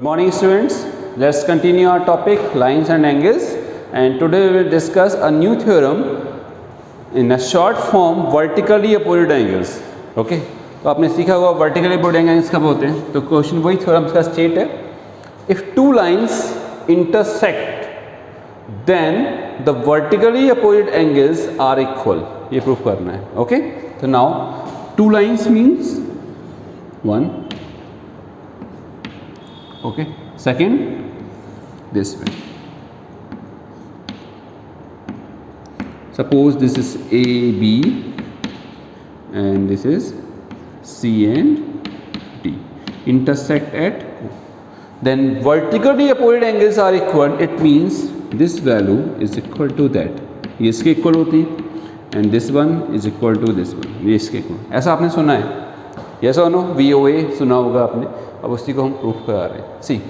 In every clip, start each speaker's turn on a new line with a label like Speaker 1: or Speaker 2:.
Speaker 1: Good morning students, let's continue our topic lines and angles, and today we will discuss a new theorem in a short form, vertically opposite angles. Okay, तो आपने सीखा होगा vertically opposite angles कब होते हैं. तो question वही theorem का स्टेट है, if two lines intersect then the vertically opposite angles are equal. ये प्रूफ करना है. Okay, तो now two lines means one. Okay, second this way. Suppose this is AB and this is C and D intersect at O. Then vertically opposite angles are equal. It means this value is equal to that. ये इसके equal होती है and this one is equal to this one. ये इसके equal. ऐसा आपने सुना है? Yes or no? VOA सुना होगा आपने. अब उसी को हम प्रूफ करा रहे हैं. सी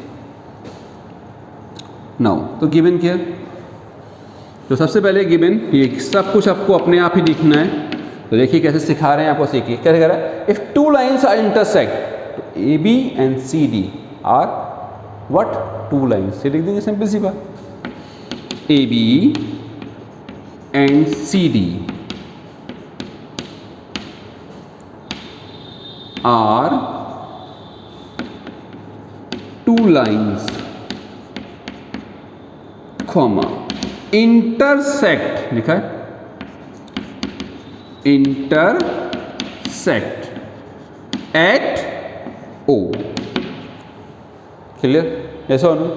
Speaker 1: नाउ तो गिवन क्या, तो सबसे पहले गिवन ये सब कुछ आपको अपने आप ही लिखना है. तो देखिए कैसे सिखा रहे हैं आपको. सीखिए क्या कह रहा है. If two lines are intersect तो A B and C D are what, two lines. ये लिख देंगे सिंपल सी बात. A B and C D are two lines comma intersect लिखा है, intersect at O. clear? yes or no?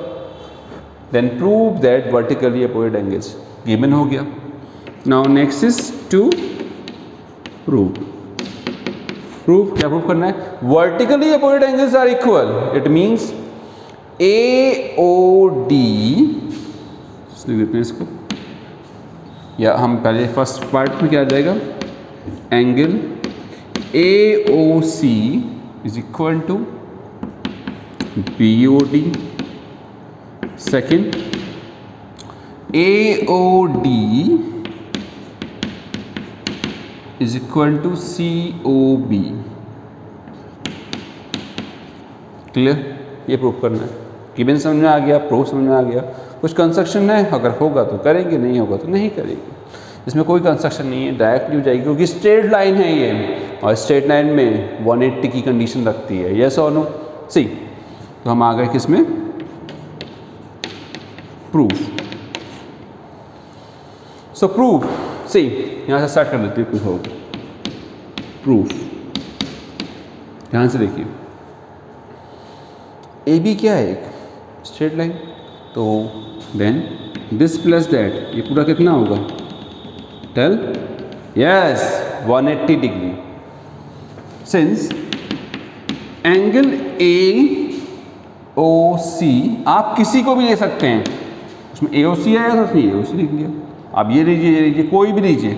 Speaker 1: then prove that vertically opposite angles. given हो गया. now next is to prove. proof क्या proof करना है. vertically opposite angles are equal. it means AOD लिख देते हैं इसको, या हम पहले फर्स्ट पार्ट में क्या आ जाएगा. Angle AOC is equal to BOD. Second AOD is equal to COB. Clear? ये प्रूफ करना है. गिवन समझ में आ गया, प्रूफ समझ में आ गया. कुछ कंस्ट्रक्शन है, अगर होगा तो करेंगे, नहीं होगा तो नहीं करेंगे. इसमें कोई कंस्ट्रक्शन नहीं है, डायरेक्टली हो जाएगी क्योंकि स्ट्रेट लाइन है ये, और स्ट्रेट लाइन में 180 की कंडीशन रखती है. यस और नो? सी तो हम आ गए किसमें, प्रूफ. सो प्रूफ. सी यहाँ से स्टार्ट कर देते हैं. प्रूफ होगा. प्रूफ ध्यान से देखिए. ए बी क्या है, एक स्ट्रेट लाइन. तो देन दिस प्लस दैट, ये पूरा कितना होगा, tell. Yes 180 degree. Since angle AOC आप किसी को भी ले सकते हैं. उसमें AOC आया तो उसमें AOC लिख लिया. आप ये लीजिए, ये लीजिए, कोई भी लीजिए,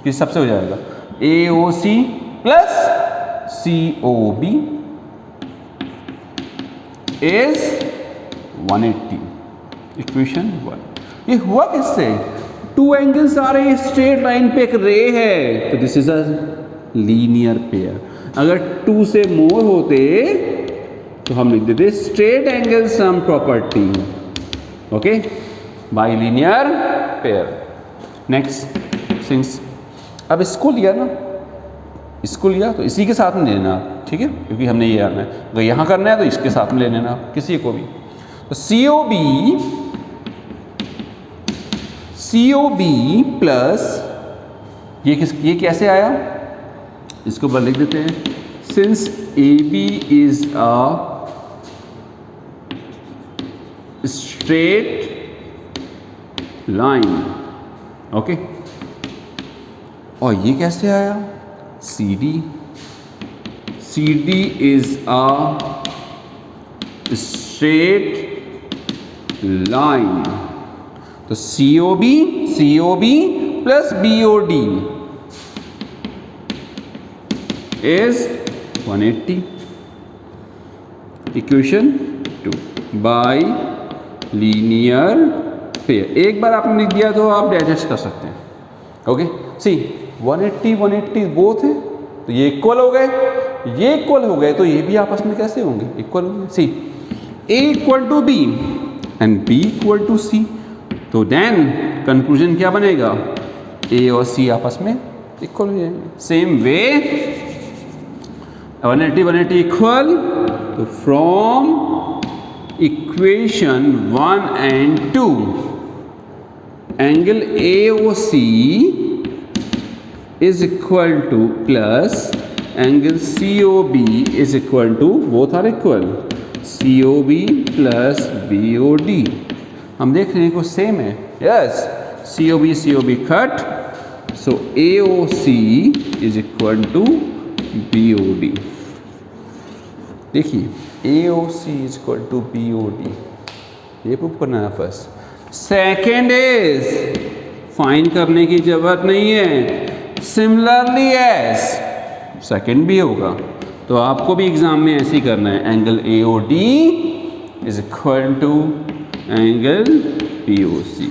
Speaker 1: किस सबसे हो जाएगा. AOC plus COB is 180. Equation 1. ये हुआ किससे, टू एंगल्स आ रहे हैं स्ट्रेट लाइन पे, एक रे है, तो this is a linear pair. अगर टू से मोर होते तो हम लिख देते straight angle sum property. Okay, bye linear pair. Next since अब इसको लिया ना, इसको लिया तो इसी के साथ में लेना. ठीक है, क्योंकि हमने ये करना है. अगर यहाँ करना है तो इसके साथ में ले लेना किसी को भी. तो COB प्लस ये कैसे आया, इसको बस लिख देते हैं. Since AB is a straight line. Okay, और ये कैसे आया, CD is a straight line. तो COB plus BOD is 180. Equation 2 bye linear pair. एक बार आपने लिख दिया तो आप डाइजेस्ट कर सकते हैं. ओके, सी 180 बोथ है, तो ये इक्वल हो गए, ये इक्वल हो गए, तो ये भी आपस में कैसे होंगे, इक्वल होंगे. See A equal to B and B equal to C, तो देन कंक्लूजन क्या बनेगा, A और C आपस में इक्वल हो जाएंगे। सेम वे 180 इक्वल, तो from equation 1 and 2 angle AOC is equal to plus angle COB is equal to, both are equal, COB plus BOD। हम देख रहे हैं कि सेम है, yes, COB cut, so AOC is equal to BOD। देखिए AOC is equal to BOD, ये prove करना है फर्स्ट। सेकेंड इज फाइंड करने की जरूरत नहीं है, सिमिलरली एज सेकेंड भी होगा, तो आपको भी एग्जाम में ऐसे ही करना है, angle AOD is equal to angle POC,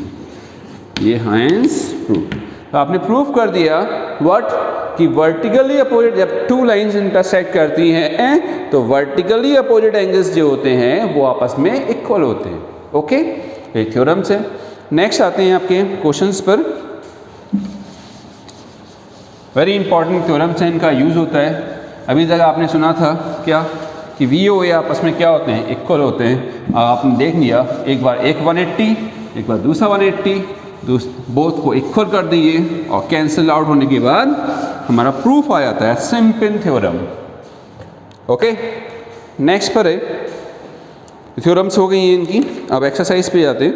Speaker 1: ये हैंस प्रूफ। तो आपने प्रूफ कर दिया व्हाट, कि वर्टिकली अपोजिट जब टू लाइंस इंटरसेक्ट करती हैं तो वर्टिकली अपोजिट एंगल्स जो होते हैं वो आपस में इक्वल होते हैं। ओके, ये थ्योरम्स है। नेक्स्ट आते हैं आपके क्वेश्चंस पर। वेरी इंपॉर्टेंट थ्योरम्स हैं, इनका यूज़ होता है। अभी तक आपने सुना था क्या कि VOA आपस में क्या होते हैं, इक्वल होते हैं। आपने देख लिया, एक बार एक 180, एक बार दूसरा 180, बोथ को इक्वल कर दिए और कैंसिल आउट होने के बाद हमारा प्रूफ आ जाता है, सिंपल थ्योरम। ओके, नेक्स्ट पर है, थ्योरम्स हो गई हैं इनकी। अब एक्सरसाइज पे जाते हैं।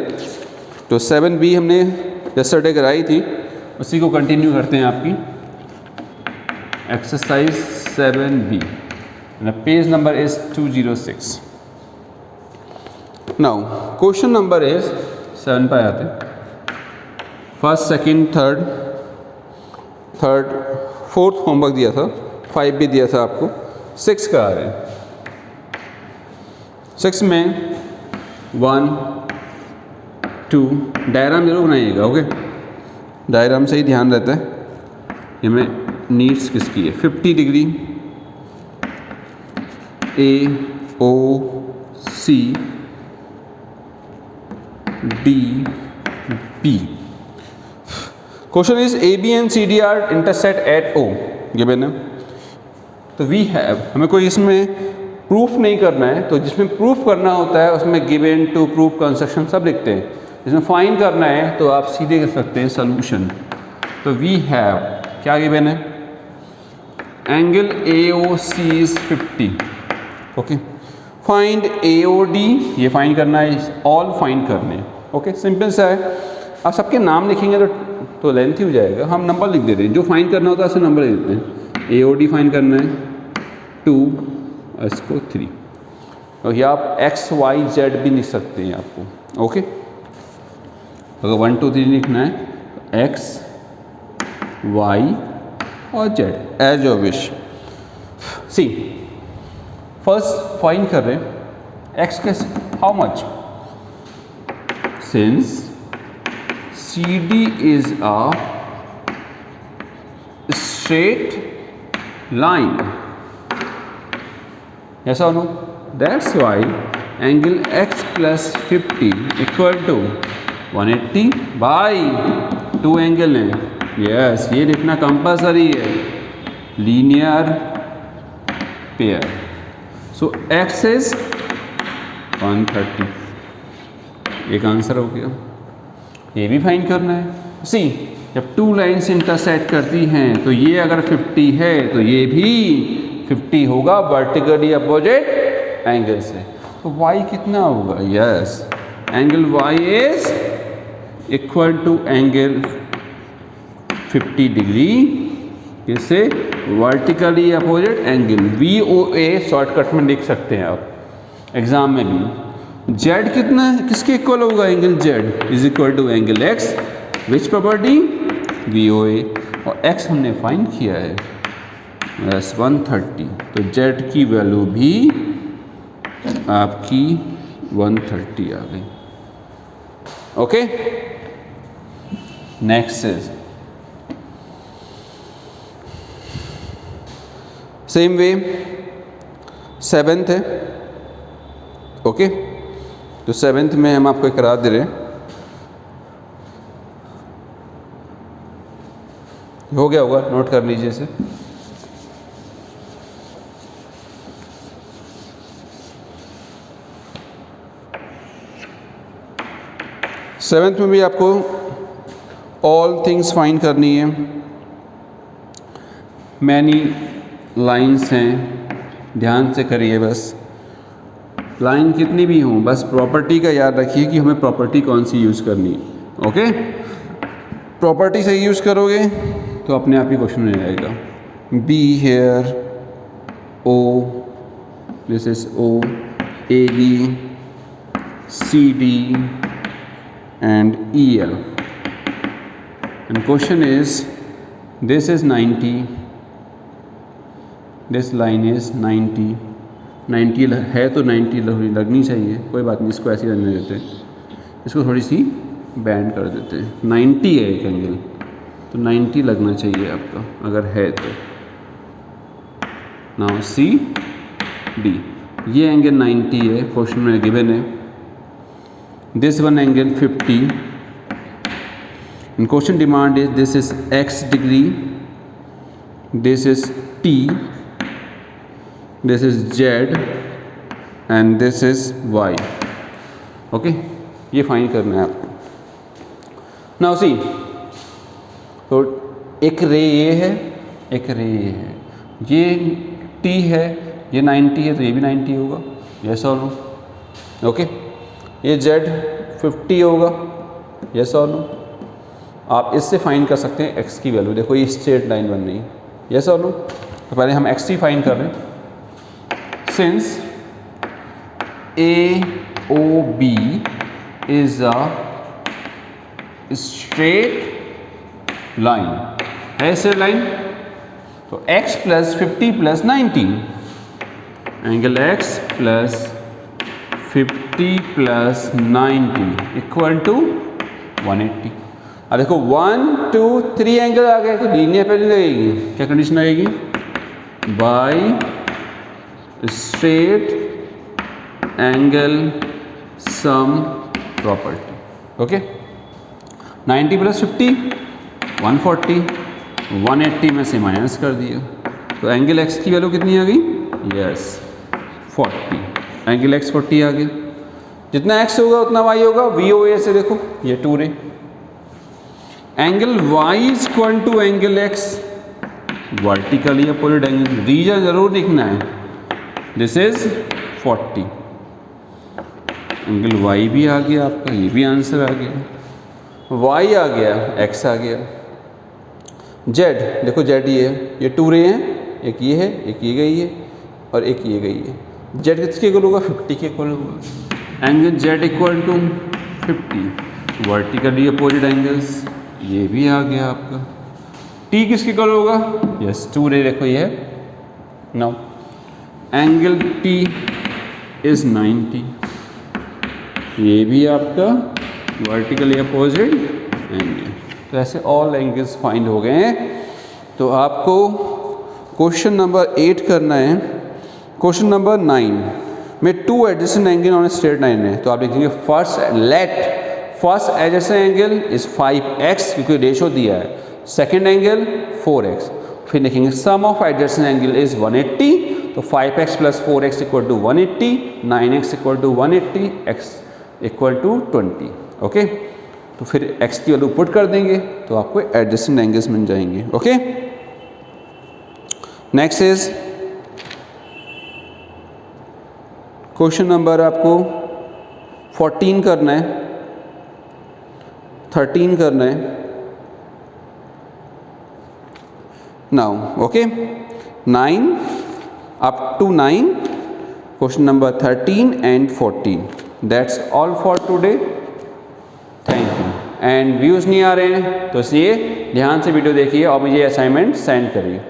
Speaker 1: तो 7B हमने यस्टरडे कराई थी, उसी को कंटिन्यू करते हैं। आपकी exercise 7B, page number is 206। Now question number is 7 पर आते हैं। First, second, third, fourth homework दिया था, 5 भी दिया था आपको, 6 करा रहे हैं। 6 में 1, 2 डायग्राम जरूर बनाइएगा। ओके, डायग्राम से ही ध्यान रहता है। ये में नीड्स किसकी है, 50 degree AOC DB। Question is AB and CD are intersect at O given है। तो वी हैव, हमें कोई इसमें प्रूफ नहीं करना है, तो जिसमें प्रूफ करना होता है उसमें गिवन, टू, प्रूफ, कंस्ट्रक्शन सब लिखते हैं। जिसमें फाइंड करना है तो आप सीधे कर सकते हैं सोल्यूशन। तो वी हैव क्या गिवन है, angle AOC is 50। Okay, find AOD, ये फाइंड करना है, ऑल फाइंड करने हैं। ओके, सिंपल सा है। आप सबके नाम लिखेंगे तो लेंथी हो जाएगा, हम नंबर लिख देते हैं। जो फाइंड करना होता है उसे नंबर लिख देते हैं। AOD फाइंड करना है 2, इसको 3, और ये आप X, Y, Z भी लिख सकते हैं आपको। ओके, अगर 1, 2, 3 लिखना है X, Y और Z as your wish. See, first find कर रहे हैं X के how much, since CD is a straight line, yes or no? That's why angle X plus 50 equal to 180 by 2 angle हैं। Yes, ये लिखना compulsory है, linear pair. So X is 130, एक answer हो गया। ये भी फाइंड करना है। सी, जब टू लाइन्स इंटरसेक्ट करती हैं तो ये अगर 50 है तो ये भी 50 होगा वर्टिकली अपोजिट एंगल से। तो y कितना होगा, yes, angle y is equal to angle 50 degree, इससे vertically opposite angle VOA shortcut में लिख सकते हैं आप एग्जाम में भी। Z कितना है, किसके इक्वल होगा, angle Z is equal to angle X, which property, VOA, और X हमने फाइंड किया है बस 130, तो Z की वैल्यू भी आपकी 130 आ गई। Okay, next is same way 7th है। ओके, तो 7th में हम आपको करा दे रहे हैं। हो गया होगा, नोट कर लीजिए इसे। सेवेंथ में भी आपको ऑल थिंग्स फाइंड करनी है। मैनी लाइंस हैं, ध्यान से करिए बस। लाइन कितनी भी हों, बस प्रॉपर्टी का याद रखिए कि हमें प्रॉपर्टी कौन सी यूज़ करनी है। ओके, प्रॉपर्टी से यूज़ करोगे तो अपने आप ही क्वेश्चन हो जाएगा। B here, O, this is O, A B, C D and EL, and question is this is 90, this line is 90 है तो 90 लगनी चाहिए, कोई बात नहीं, इसको ऐसे ही रहने देते हैं, इसको थोड़ी सी बैंड कर देते हैं। 90 है एक एंगल, तो 90 लगना चाहिए आपका अगर है तो। नाउ सी डी, ये एंगल 90 है, क्वेश्चन में गिवन है। This one angle 50, and question demand is this is x degree, this is t, this is z, and this is y. Okay, ये फाइंड करना है आपको। Now see, तो एक रे ये है, एक रे ये है, ये t है, ये 90 है, तो ये भी 90 होगा, yes or no? Okay, ये z 50 होगा, यस और नो। आप इससे फाइंड कर सकते हैं x की वैल्यू। देखो ये स्ट्रेट लाइन बन रही है, यस और नो। तो पहले हम x की फाइंड कर रहे हैं। Since A O B is a straight line, है स्ट्रेट लाइन, तो x plus 50 plus 90, angle x plus 50 plus 90 equal to 180। अब देखो 1 2 3 एंगल आ गए, तो लीनियर पे नहीं लगेगी, क्या कंडीशन लगेगी? By straight angle sum property. Okay, 90 plus 50 140, 180 में से माइनस कर दिया, तो एंगल x की वैल्यू कितनी आ गई? यस 40, एंगल x 40 आ गया। जितना x होगा उतना y होगा, VOA से देखो ये 2 ray. Angle y is equal to angle x, vertically opposite angle, reason जरूर लिखना है। दिस इज 40, एंगल y भी आ गया आपका, ये भी आंसर आ गया, y आ गया, x आ गया। z देखो, z ये 2 रे हैं, एक ये है, एक ये गई है, और एक ये गई है। z किसके इक्वल होगा? 50 के इक्वल होगा। Angle z equal to 50, vertically opposite angles, ये भी आ गया आपका। t किसके इक्वल होगा? यस 2 रे, देखो ये है। नाउ एंगल t इज 90, ये भी आपका वर्टिकली अपोजिट एंगल। तो ऐसे ऑल एंगल्स फाइंड हो गए हैं। तो आपको क्वेश्चन नंबर 8 करना है। क्वेश्चन नंबर 9 में 2 adjacent angle on straight line है, तो आप लिखेंगे first adjacent angle is 5x, क्योंकि रेशो दिया है। सेकंड एंगल 4x, फिर लिखेंगे sum of adjacent angle is 180, तो 5x plus 4x equal to 180, 9x equal to 180, x equal to 20। Okay, तो फिर x की वैल्यू पुट कर देंगे तो आपको एडजेसेंट एंगल्स मिल जाएंगे। Okay, next is question number आपको 14 करना है, 13 करना है। Now okay, 9 up to 9, question number 13 and 14। That's all for today, thank you. And views नहीं आ रहे हैं तो इसलिए ध्यान से वीडियो देखिए और मुझे असाइनमेंट सेंड करिए।